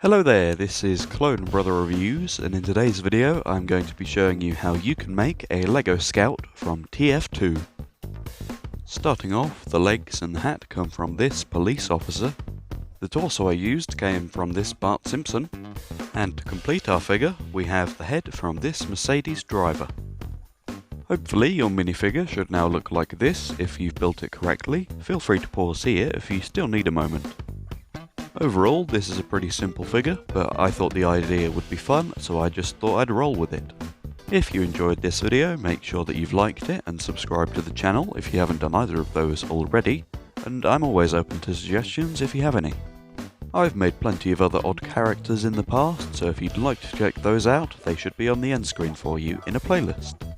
Hello there, this is Clone Brother Reviews, and in today's video I'm going to be showing you how you can make a Lego Scout from TF2. Starting off, the legs and the hat come from this police officer, the torso I used came from this Bart Simpson, and to complete our figure we have the head from this Mercedes driver. Hopefully your minifigure should now look like this if you've built it correctly. Feel free to pause here if you still need a moment. Overall, this is a pretty simple figure, but I thought the idea would be fun, so I just thought I'd roll with it. If you enjoyed this video, make sure that you've liked it and subscribed to the channel if you haven't done either of those already, and I'm always open to suggestions if you have any. I've made plenty of other odd characters in the past, so if you'd like to check those out, they should be on the end screen for you in a playlist.